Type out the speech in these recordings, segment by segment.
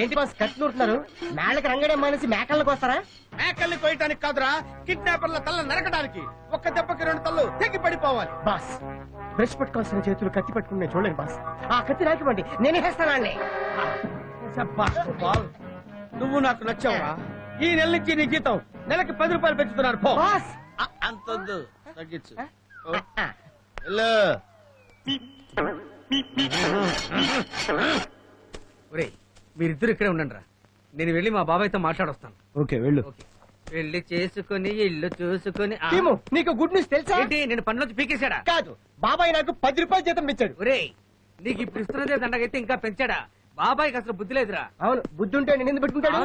ఏంటి బాస్ కత్తి నూరుతున్నారు? మేళ్ళకి రంగడం మానేసి మేకల్లోకి వస్తారా? మేకల్ని కోయటానికి కాదురా, కిడ్నాపర్ల తల్ల నరకడానికి. ఒక్క దెబ్బకి 2 తల్లు తెగి పడిపోవాలి. బాస్ బ్రష్ పట్టుకోవాల్సిన చేతులు కత్తి పట్టుకుని నేను చూడలేను బాస్. ఆ కత్తి రాకివ్వండి, నేనే వేస్తానండి. నువ్వు నాకు నచ్చావురా. ఈ నెల నుంచి నీ జీతం నెలకి 10 రూపాయలు పెంచుతున్నారు. పో. బాస్ అంతొద్దు, తగ్గించు. మీరిద్దరు ఇక్కడే ఉండండి రా, నేను వెళ్ళి మా బాబాయ్తో మాట్లాడొస్తాను. ఓకే వెళ్ళు. పెళ్లి చేసుకుని ఇల్లు చూసుకుని టీము, నీకు గుడ్ న్యూస్ తెలుసా? ఏంటి, నేను పనిలోంచి పీకేశాడా? కాదు, బాబాయ్ నాకు 10 రూపాయలు జీతం ఇచ్చాడు. ఒరేయ్, నీకు ఇప్పుడు ఇస్తున్నదే దండగైతే ఇంకా పెంచాడా? బాబాయ్కి అసలు బుద్ధి లేదురా. అవును, బుద్ధి ఉంటే నేను ఎందుకు పెట్టుకుంటాడు?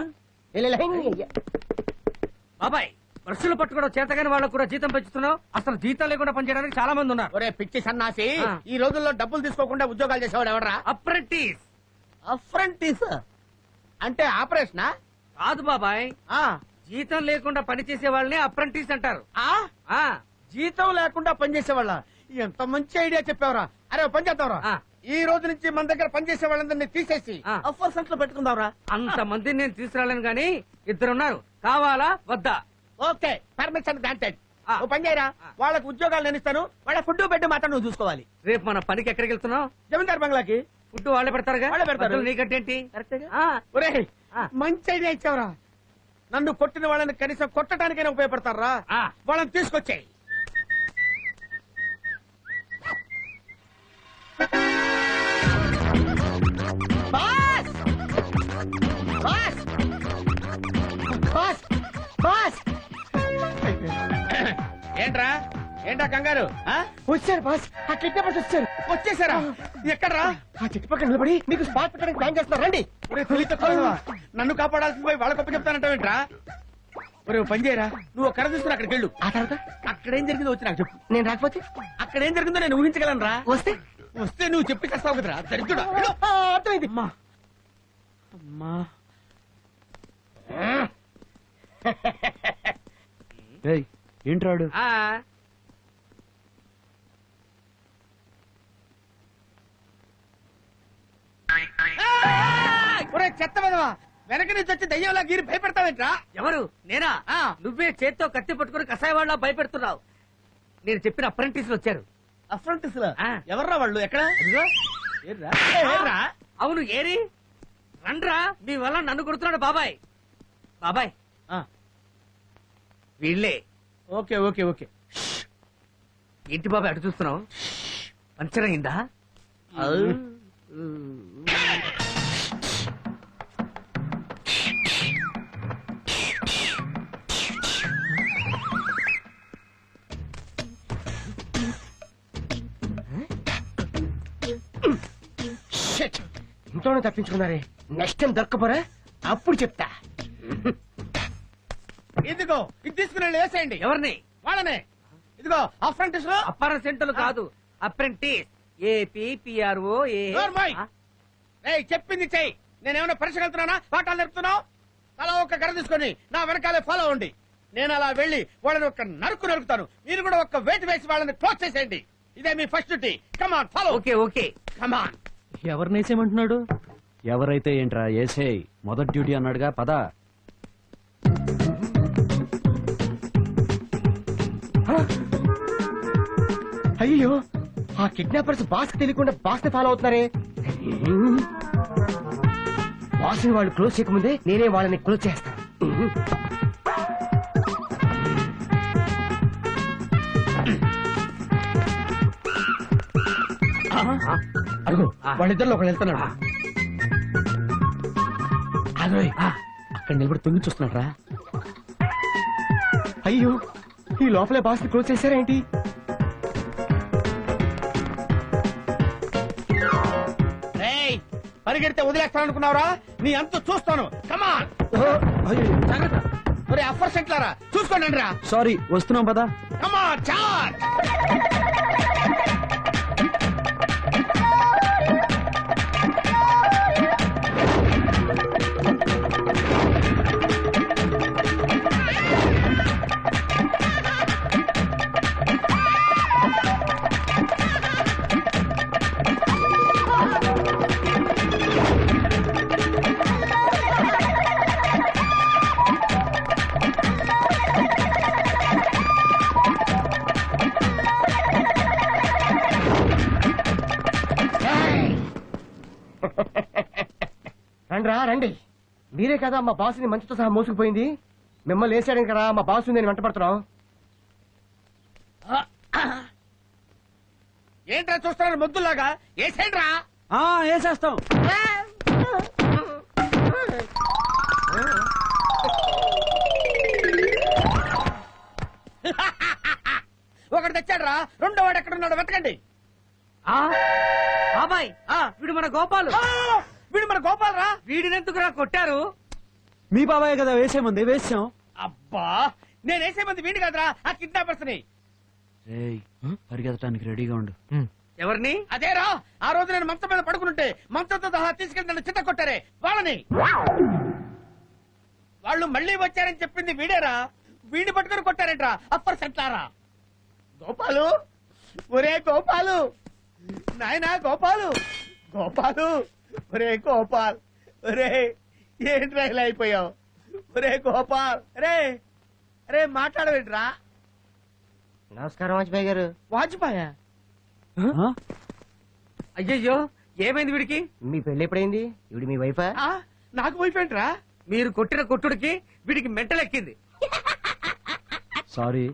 బాబాయ్, బ్రష్లు పట్టుకోవడం చేతగాని వాళ్ళకు కూడా జీతం పెంచుతున్నావు. అసలు జీతం లేకుండా పనిచేయడానికి చాలా మంది ఉన్నారు. ఒరే పిచ్చి సన్నాసి, ఆ. ఈ రోజుల్లో డబ్బులు తీసుకోకుండా ఉద్యోగాలు చేసేవాడు ఎవడరా? అప్రెంటిస్. అప్రెంటిస్ అంటే ఆపరేషనా? కాదు బాబాయ్, ఆ. జీతం లేకుండా పనిచేసే వాళ్ళని అప్రెంటిస్ అంటారు. ఆ జీతం లేకుండా పనిచేసేవాళ్ళ? ఎంత మంచి ఐడియా చెప్పావరా. అరే ఓ పని చేద్దాంరా, ఆ. ఈ రోజు నుంచి మన దగ్గర పనిచేసే వాళ్ళందరినీ తీసేసి ఆ. అఫర్ సెంటర్ లో పెట్టుకుందాంరా. అంత మందిని నేను తీసుకురాలేను గాని ఇద్దరున్నారు, కావాలా వద్దా? Okay, permission granted. ఆ. ఓ పని చేయరా, ఆ. వాళ్ళకి ఉద్యోగాలు నేను ఇస్తాను. వాళ్ళ ఫుడ్ బెడ్ మాత్రం నువ్వు చూసుకోవాలి. రేపు మన పనికి ఎక్కడికి వెళ్తున్నావు? జమీందార్ బంగ్లాకి. ఫుడ్ వాళ్ళే పెడతారుగా? వాళ్ళే పెడతారు. మధ్యలో నీకంటేంటి? కరెక్టేగా? ఆ, ఒరేయ్, ఆ. మంచి ఐడియా ఇచ్చావరా. నన్ను కొట్టిన వాళ్ళని కనీసం కొట్టడానికైనా ఉపయోగపడతారా? ఆ. వాళ్ళని తీసుకొచ్చాయి. బాస్ బాస్ బాస్ బాస్ ఏంట్రా కంగారు? ఆ? వచ్చారు బాస్, ఆ కిడ్నాపర్స్ వచ్చారు. వచ్చేసారా? ఎక్కడ్రా? ఆ చెట్టు పక్కన నిలబడి మీకు స్పాట్ పెట్టడానికి ప్లాన్ చేస్తున్నారు. రండి. ఒరే తెలియదు, నన్ను కాపాడాల్సింది పోయి వాళ్ళ గొప్ప చెప్తానంటావేంట్రా? ఒరే ఓ పని చేయరా, నువ్వు కర్ర తీసుకుని అక్కడికి వెళ్ళు. ఆ తర్వాత అక్కడేం జరిగిందో వచ్చి నాకు చెప్పు. నేను రాకపోతే అక్కడేం జరిగిందో నేను ఊహించగలను రా. వస్తే నువ్వు చెప్పి చేస్తావు కదరా, దరిద్రుడా. వెళ్ళు. అర్థమైంది. అమ్మా అమ్మా. ఏంట్రాడు? ఆ. ఒరే చెత్త విధవా, వెనక నుంచి వచ్చి దయ్యంలా గీరి భయపెడతావేంట్రా? ఎవరు? నేనా? ఆ. నువ్వే చేత్తో కత్తి పట్టుకుని కషాయ వాళ్ళ భయపెడుతున్నావు. నేను చెప్పిన అప్రెంటిస్ వచ్చారు. అఫ్రంటిస్ ఆ. ఎవర్రా వాళ్ళు? ఎక్కడ? అదిగో. ఏర్రా? ఏర్రా? అవును, ఏరి రండ్రా, మీ వల్ల నన్ను కొడుతున్నాడు బాబాయ్. బాబాయ్, ఆ. వీళ్ళే. Okay okay okay. ఏంటి బాబాయ్ అటు చూస్తున్నావు? పంచర్ అయిందా? షిట్, ఇంట్లోనే తప్పించుకున్నారే. నెక్స్ట్ టైం దొరకపోరా, అప్పుడు చెప్తా. ఇదిగో ఇది తీసుకుని వేసేయండి. ఎవరిని? వాళ్ళనే. ఇదిగో అఫ్రంటిస్ లో. అప్పార సెంటర్లు కాదు, అప్రెంటిస్. ఏపీఆర్ఓ. నోర్మోయ్. ఏయ్ చెప్పింది చెయ్యి. నేనేమైనా పరీక్ష వెళ్తున్నానా, పాఠాలు నేర్పుతున్నావు? అలా ఒక కర్ర తీసుకొని నా వెనకాలే ఫాలో అవ్వండి. నేను అలా వెళ్లి వాళ్ళని ఒక నరుకుతాను. మీరు కూడా ఒక వేటు వేసి వాళ్ళని క్లోజ్ చేసేయండి. ఇదే మీ first duty. Come on follow. Okay okay. Come on. ఎవరినేసేమంటున్నాడు? ఎవరైతే ఏంట్రా, ఏసేయ్. మొదటి డ్యూటీ అన్నాడుగా, పద. అయ్యో, ఆ కిడ్నాపర్స్ బాస్ కి తెలియకుండా బాస్ ని ఫాలో అవుతున్నారే. బాస్ ని వాళ్ళు క్లోజ్ చేయకముందే నేనే వాళ్ళని క్లోజ్ చేస్తాను. అడుగు, వాళ్ళిద్దరిలో ఒకళ్ళు వెళ్తున్నాడు. అదే అక్కడ నిలబడి తొంగి చూస్తున్నాడు రా. అయ్యో, ఈ లోపలే బాస్ ని క్లోజ్ చేశారేంటి? ఏయ్ పరిగెడితే వదిలేస్తాను అనుకున్నావురా? నీ అంత చూస్తాను. కమాన్. జాగ్రత్త. ఒరే అఫర్ సెంట్లారా, చూసుకోండి రా. సారీ, వస్తున్నాం పద. కమాన్ చార్జ్. మీరే కదా మా బాసుని మంచుతో సహా మోసుకుపోయింది. మిమ్మల్ని వేసాడని కదా మా బాసు నేను వెంటపడుతున్నాం. ఏంట్రా చూస్తున్నారు మొద్దులాగా? ఏసేంట్రా. వేసేస్తాం. ఒకటి తెచ్చాడ్రా, రెండో వాడు ఎక్కడున్నాడు వెతకండి. ఆ, బాబాయ్ వీడు మన గోపాలు. వీడు మన గోపాల్ రా. వీడినెందుకురా కొట్టారు? మీ బాబాయ్ కదా వేసేమంది, వేసాం. అబ్బా, నేను వేసే మంది వీడి కాదురా, ఆ కిడ్నాపర్స్ ని. రేయ్, పరిగెత్తడానికి రెడీగా ఉండు. ఎవరిని? అదేరా, ఆ రోజు నేను మంచం మీద పడుకుంటే మంచంతో సహా తీసుకెళ్లి నన్ను చిత్త కొట్టారే వాళ్ళని. వాళ్ళు మళ్ళీ వచ్చారని చెప్పింది వీడేరా. వీడిని పట్టుకుని కొట్టారేంట్రా అప్పర్ సెంట్లారా. గోపాలు, ఒరే గోపాలు, నాయనా గోపాలు, గోపాలు, ఒరే గోపాల్, ఒరే ఏంట్రా ఇలా అయిపోయావు? ఒరే గోపాల్, రే రే మాట్లాడవేంట్రా? నమస్కారం వాజ్పేయి గారు. వాజ్పాయా? అయ్యయ్యో, ఏమైంది వీడికి? మీ పెళ్లి ఎప్పుడైంది? ఇవిడి మీ వైఫా? నాకు వైఫ్ ఏంట్రా? మీరు కొట్టిన కొట్టుడికి వీడికి మెంటలెక్కింది. సారీ.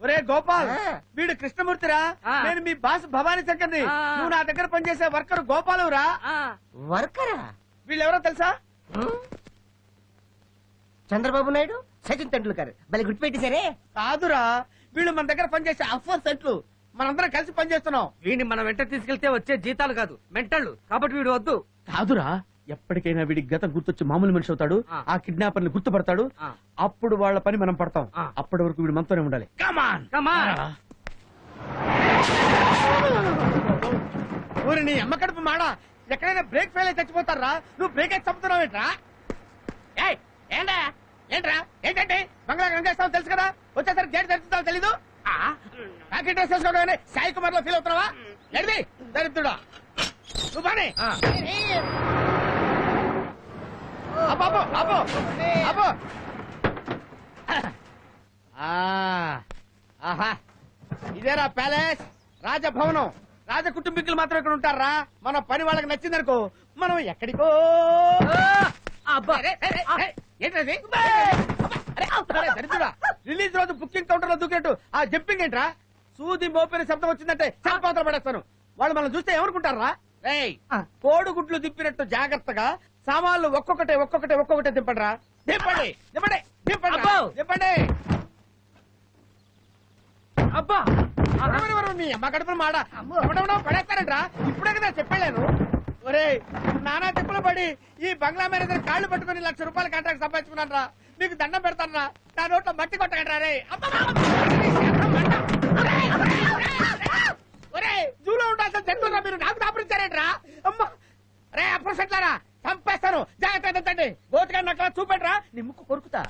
ఒరే గోపాల్, వీడు కృష్ణమూర్తిరా. ఆ. నేను మీ బాస్ భవానీ శంకర్ని. ఆ. నువ్వు నా దగ్గర పనిచేసే వర్కర్ గోపాలురా. ఆ, వర్కరా? వీళ్ళెవరో తెలుసా? చంద్రబాబు నాయుడు, సచిన్ తెండూల్కర్. భలే గుర్తుపెట్టేశారే. కాదురా, వీళ్ళు మన దగ్గర పనిచేసే అఫర్ సెట్లు. మనందరం కలిసి పనిచేస్తున్నాం. వీడిని మన వెంట తీసుకెళ్తే వచ్చే జీతాలు కాదు మెంటళ్ళు, కాబట్టి వీడు వద్దు. కాదురా, ఎప్పటికైనా వీడి గతం గుర్తొచ్చి మామూలు మనిషి అవుతాడు. ఆ. ఆ కిడ్నాపర్ ని గుర్తుపడతాడు. ఆ. అప్పుడు వాళ్ళ పని మనం పడతాం. ఆ. అప్పటి వరకు వీడు మనతోనే ఉండాలి. కమాన్ కమాన్. ఊరి నీ అమ్మ కడుపు మాడ. ఎక్కడైనా బ్రేక్ ఫెయిల్ అయి చచ్చిపోతారా? నువ్వు బ్రేక్ అయితే చంపుతున్నావు ఏంట్రా? ఏయ్, ఏంటా ఏంట్రా? ఏంటంటే బంగ్లా గంగేస్తావు తెలుసు కదా. వచ్చేసరికి గేట్ తెరుస్తావు తెలీదు. ప్యాకెట్ డ్రెస్ వేసుకోవడం సాయి కుమార్ లో ఫీల్ అవుతున్నావా? ఎడిది దరిద్రుడా నువ్వు బానే. అబ్బో అబ్బో అబ్బో. ఆహా, ఇదేరా ప్యాలెస్, రాజభవనం. రాజ కుటుంబీకులు మాత్రం ఇక్కడ ఉంటారా? మన పని వాళ్ళకి నచ్చిందనుకో మనం ఎక్కడికో. అబ్బా, ఏంటది? దరిద్రుడా, రిలీజ్ రోజు బుకింగ్ కౌంటర్ లో దూకినట్టు ఆ జంపింగ్ ఏంట్రా? సూది మోపిన శబ్దం వచ్చిందంటే చంపాతలు పడేస్తాను. వాళ్ళు మనం చూస్తే ఏమనుకుంటారా? రేయ్, కోడిగుడ్లు దింపినట్టు జాగ్రత్తగా సామాన్లు ఒక్కొక్కటే దింపడరా. దింపండి దింపండి దింపండి అబ్బో. దింపండి. అబ్బా, ఎవరెవరు మీ అమ్మ కడుపులు మాడ పడేస్తారంట్రా. ఇప్పుడే కదా చెప్పలేను. ఒరే, నానా తిప్పులు పడి ఈ బంగ్లా మేనేజర్ కాళ్ళు పట్టుకుని ₹1,00,000 కాంట్రాక్ట్ సంపాదించుకున్నాను రా. మీకు దండం పెడతాను రా. నా నోట్లో మట్టి కొట్టకండి రే. ఒరే, జూలో ఉండాల్సిన జంతువురా మీరు, నాకు దాపరించారేంట్రా? అమ్మా రే, అప్పుడు సెట్లారా చంపేస్తాను. జాగ్రత్త దంతండి. గోతిగా నక్కలా చూపెట్రా, నీ ముక్కు కొరుకుతా.